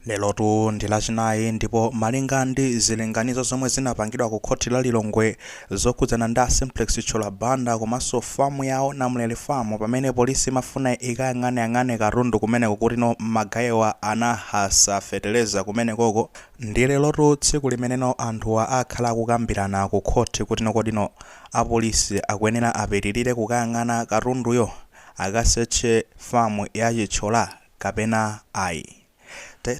Lelotu ndi lachinayi ndipo malinga ndi zilinganizo zomwe zinapangidwa ku khoti la Lilongwe zokhudzana ndi Simplex Cholo Banda komanso famu yawo Namulele Farm pamene polisi mafuna ikayang'ane katundu kumeneko kuti magayewa anahasa feteleza kumenekoko. Ndi lelotu tsiku limeneno anthuwa akhala akukambirana ku khoti kuti kodino apolisi akuyenera apitirire kukayang'ana katunduyo akaseche famu ya Chichola kapena ayi.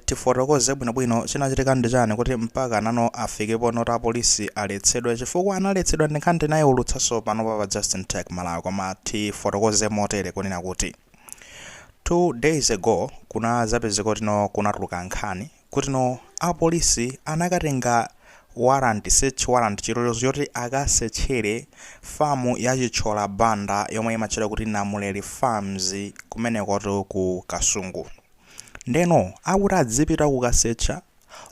Tifotokoze bwinobwino chinachitika ndi chani kuti mpaka nano afikepo noti apolisi aletsedwe chifukwa analetsedwa ndi nkhani tinayewulutsanso pano pa Justin Tech Malawi, koma tifotokoze motere kunena kuti 2 days ago kuna zapezeka kuti kunatuluka nkhani kuti apolisi anakatenga search warrant chilolezo choti akasechere famu ya Chichola Banda yomwe imatchedwa kuti Namulele Farms kumeneko ku Kasungu. Ndeno akuti adzipita kukasecha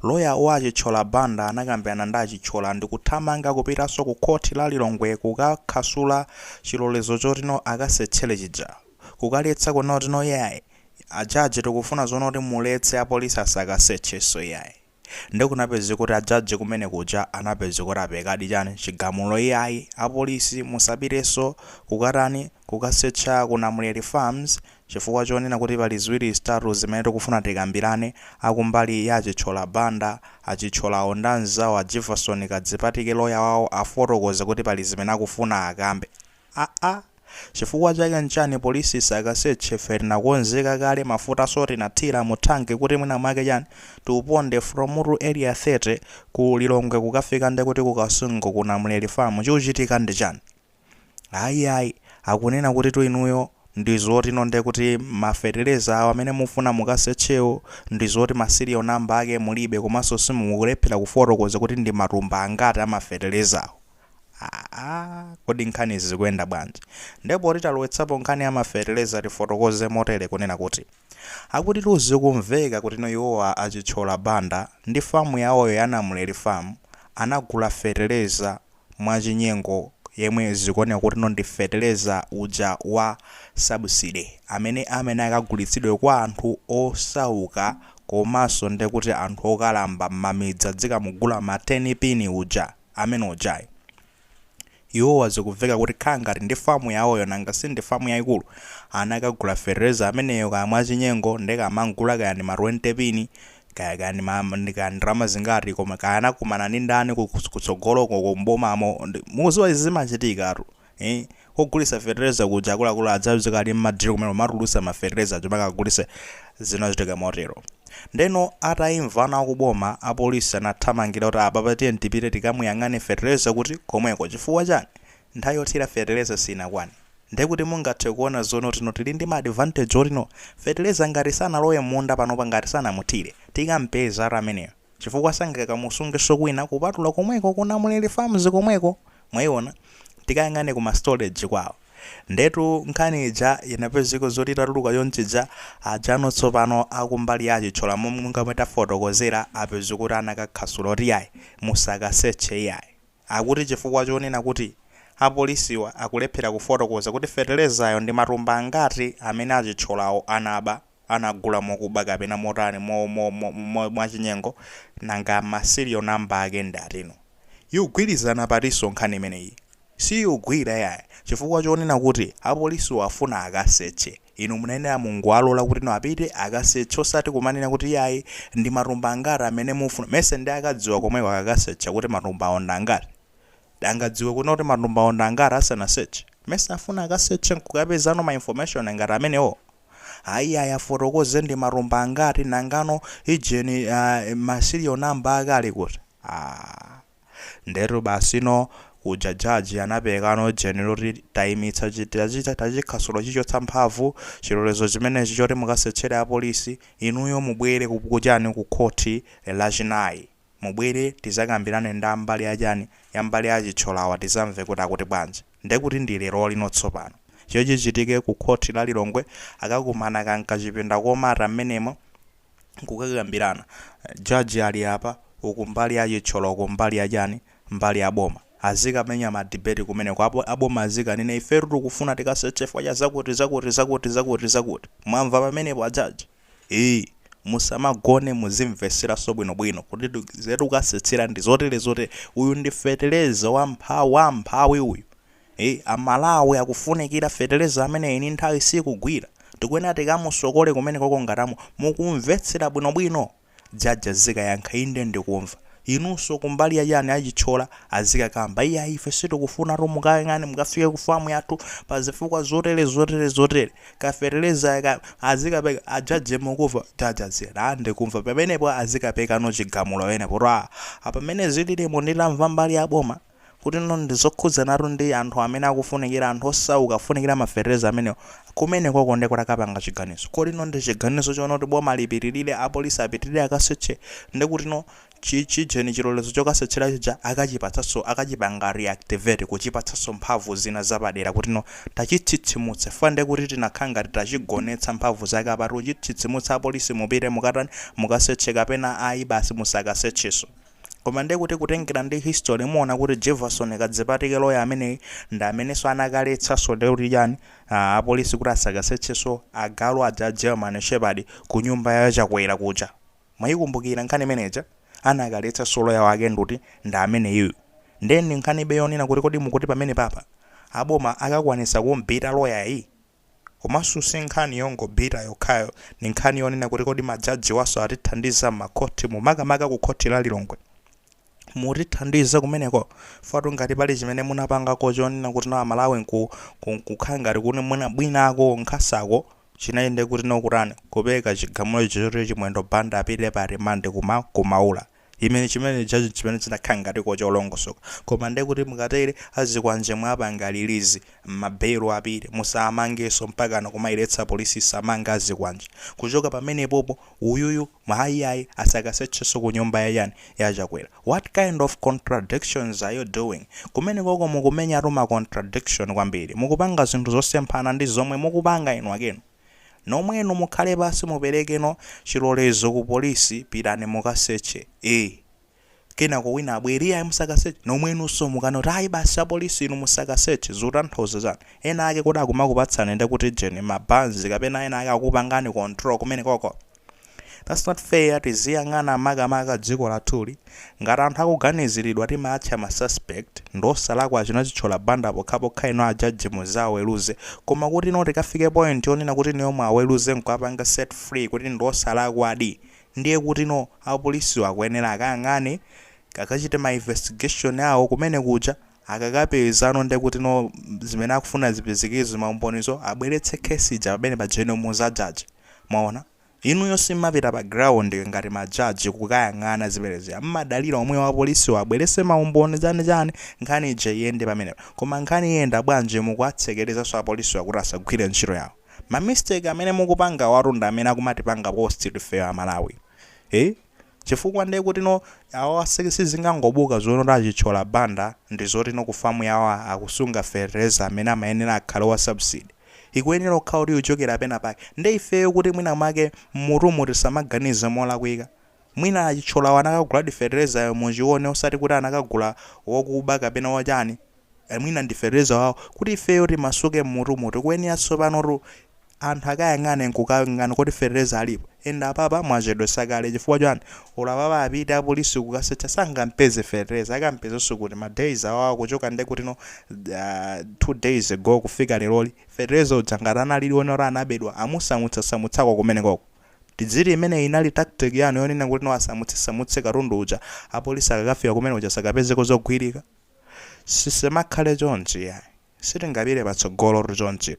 loya wa Chichola Banda anakambirana ndi Chichola ndi kuthamanga kupitanso ku khoti la Lilongwe kukakhasula chilolezo choti akasechere chija kukaletsa kunoti yayi ajaji tikufuna zonoti muletse apolisi asakasecheso yayi. Ndi kunapezeka kuti ajaji kumene kuja anapezeka kuti apekadi chani chigamulo yayi apolisi musapireso kukasecha ku Namulele Farms chifukwa chonena kuti pali ziwiri zitatu zimene tikufuna tikambirane akumbali ya Chichola Banda achichola ondanza wa Jefferson kadzipatike loya wawo afotokoze kuti pali zimene akufuna akambe. Chifukwa chake nchani polisi sakaseche feri nakonzeka kale mafuta soti nathira mu tanki kuti mwina mwake chani tiuponde from Muru area 30 ku Lilongwe kukafika ndi kuti ku Kasungu ku Namulele Farm chikuchitika ndi chani. Ayi akunena kuti inuyo ndizoti nonde kuti mafeteleza awo amene mufuna mukasechewo ndizoti masirial number ake mulibe komanso simukulephera kufotokoza kuti ndi matumba angati amafeteleza awo. Kodi nkhani zikuyenda bwanji? Ndipo titalowetsapo nkhani ya mafeteleza tifotokoze motere kunena kuti akuti tuzikumveka kuti iwowa achichola Banda ndi famu yawoyo ya Namulele Farm anagula feteleza mwachinyengo yemwe zikuoneka kuti ndi feteleza uja wa subsidy amene akagulitsidwe kwa anthu osauka komanso ndi kuti anthu okalamba mamidzi adzikamugula ma 10 pini uja amene ujayi. Iwowa zikuveka kuti khangati ndi famu yawoyo nanga sindi famu yayikulu anakagula feteleza ameneyo kamwachinyengo ndikamangula kayani ma 20 pini kayani ndalama zingati koma kanakumana ndi ndani kutsogoloko kumbomamo muziwa zimachitikatu kugulisa feteleza kuja akuluakulu adzazikali m'madiri kumene matulusa mafeteleza chomwe akagulisa zinachitika motero. Ndeno ataimvana akuboma apolisi anathamangira kuti apapatiye tipite tikamuyang'ane feteleza kuti komweko chifukwa chani nthawi yothira feteleza sinakwane. Ndekuti mungathe kuona zono tili ndi ma advantage otino feteleza ngati sanaloye munda panopa ngati sanamuthire tikampeza ameneyo chifukwa sangakamusungiso kwina kupatula komweko ku Namulele Farms komweko mwayiona tikayang'ane kuma storage kwawo. Ndetu nkhani ija inapezeka zoti tatuluka yonchija ajano tsopano akumbali ya Chichola momwe tafotokozera apeza kuti anakakhasula kuti yayi musakaseche yayi. Akuti chifukwa chonena kuti apolisiwa akulephera kufotokoza kuti fetelezayo ndi matumba angati amene achicholawo anagula mokuba kapena motani mwachinyengo nanga masirial number ake ndatino. Yugwirizana patiso nkhani imeneyi siyugwira yayi chifukwa chonena kuti apolisiwa afuna akaseche inu munenera Mulungu alola kuti apite akaseche osati kumanena kuti yayi ndi matumba angati amene mufuna mese ndi akadziwa komwe akasecha kuti matumba onda angati angadziwe kuti matumba onda angati asanaseche mese afuna akaseche kukapezano ma information ngati amenewo. Ayi afotokoze ndi matumba angati nangano ijeni masirial number akali kuti ndero basino ujajaji anapekano general taimitsa tachikhasulo chichotsa mphamvu chilolezo chimenechi choti mukasechere apolisi inuyo mubwere kuchani ku khoti lachinayi mubwere tizakambirane ndi mbali yachani ya mbali ya Chicholawa tizamve kuti akuti bwanji. Ndekuti ndi lero lino tsopano chichitike ku khoti la Lilongwe akakumana kankachipinda komata mmenemo kukakambirana jaji ali apa ukumbali ya Chichola kumbali yachani mbali ya boma azikamenya ma debate kumene kwapo aboma azikanene ife tikufuna tikaseche faya zakuti mwamva pamenepo ajaji musamagone muzimvesera bwinobwino kuti zetu kasetsera ndi zotere uyu ndi feteleza wamphawi uyu. Amalawi akufunikira feteleza amene ini nthawi sikugwira tikuyenera tikamusokole kumene koko ngatamo mukumvetsera bwinobwino. Jaji zikayankha inde ndikumva. Inunso kumbali ya yani achichola azikakamba iya ife sitikufuna mukayang'ane mukafike kufamu yathu pazifukwa zotere kafereleza azikapeka ajaje mukuva jajazira ande kumva pamenepo azikapeka no chigamulo wene pora apamene zililimo ndilamva mbali ya boma kuti ndizokhudza nato ndi anthu amene akufunikira anthu osauka kufunikira mafereleza amenewo kumene koko ndekora kapanga chiganizo kodi ndi chiganizo chono kuti boma lipitirire apolisi apitirire akaseche ndekuti chicheni chilolezo chokasetchera chija akachipanga reactivate kuchipatsaso mphamvu zina zapadera kuti tachitsitsimutse fande kuti tinakhanga tachigonetsa mphamvu zake apati uchitsitsimutsa apolisi mupite mukasetche kapena ayi basi musakasetcheso. Koma ndekuti kutengera ndi history muona kuti Jefferson Kadzipatike loya amene ndi amenenso anakaletsaso ndekuti yani apolisi kuti asakasetcheso agalu aja German Shepherd ku nyumba ya chakwera kuja. Mwayikumbukira nkhani imeneja anakaletsa solo ya wake nduti ndi amene iyu ndeni nkhani beyonena kuti kodi mukuti pamene papa aboma akakwanisa kumbita loya iyi komanso sinkhani yongobita yokhayo ni nkhani yonena kuti kodi majaji waso atithandiza makoti mumakamaka ku khoti la Lilongwe mutithandiza kumeneko fatu ngati pali chimene munapanga kochonena kuti Amalawi kukhanga kuti muna bwinako nkhasako chinayende kuti nokurani kupeka chigamulo choti chimwendo banda apite pa remand kumaula imene chimene jaji chimene chinakhanga tiko cholongosoka koma ndekuti mukatere azikwanje mwapanga lilizi mabelo apite musamangeso mpaka kumayiletsa polisi samanga azikwanje kuchoka pamene popo uyuyu mahayi asakasetcheso ku nyumba ya chakwera. What kind of contradictions are you doing? Kumene koko mukumenya ruma contradiction kwambiri mukupanga zinthu zosemphana ndi zomwe mukupanga inu akenu nomweno mukhale basi muperekeno chilolezo ku polisi pitani mukaseche kena ko wina abweriya musakaseche nomweno so mukano tayi basi apolisi inu musakaseche zotanthoza zanu ena ake kuti akumakupatsana ndi kuti jeni mabanzi kapena ena ake akupangani control kumene koko. That's not fair. Tiziyang'ana makamaka dziko lathuli ngati anthu akuganiziridwa timatcha ma suspect ndosalakwa chinochichola banda pokhapokha ino ajaji muzaweruze koma kuti tikafike point yonena kuti niomwe aweruze nkapanga set free kuti ndosalakwa adi ndiye kuti apolisi akuyenera akayang'ane kakachite ma investigation yawo kumene kuja akakapezano ndi kuti zimene akufuna zipezekezo maumbonizo abweretse case ija pamene pa jeno muzajaji. Mwaona inu yonse mmapita pa ground ngati majaji kukayang'ana zimenezi ammadalira omwe wa polisi wabwerese maumboni chani nkhani ije iyende pamene koma nkhani iyenda bwanji mukuatsekerezanso apolisi akuti asagwire ntchito yawo. Ma mistake amene mukupanga warunda amene akumatipanga post fair Amalawi chifukwa ndiye kuti awo sizingangobuka zono achichola banda ndi zoti kufamu yawo akusunga fertilizer amene amayenera akhale wa subsidy ikuyenera kukhala kuti uchokera pena pake ndi ifeyo kuti mwina mwake murumu tisamaganize molakwika mwina achichola wanakagula fertilizer muchione osati kuti anakagula wokuba kapena wachani mwina ndi fertilizer wawo kuti ifeyo timasuke murumu tikuyenera tsopano anthu akayang'ane nkukang'ana kuti fertilizer alipo enda apapa mwachedwe sakale chifukwa chani ulapapa apita apolisi kukasecha sangampeze fertilizer akampezenso kuti ma days awawo kuchoka ndi kuti 2 days ago kufika leroli fertilizer ujangata lilione ora anabedwa amusamutsasamutsako kumene koko tidziri imene inali tactic yanu yonena kuti asamutse katundu uja apolisi akakafika kumene uja sakapezeko zogwirika sisemakhale chonchi yayi sitingapite patsogolo chonchi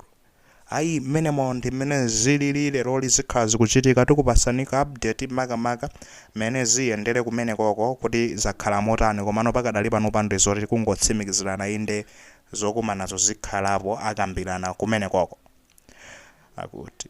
ayi mene ndi mene zilili leroli zikhala zikuchitika tikupasanika update makamaka mene ziyendere kumene koko kuti zakhala motani komano pakadali pano pande zoti kungotsimikizirana inde zokumanazo zikhalapo akambirana kumene koko akuti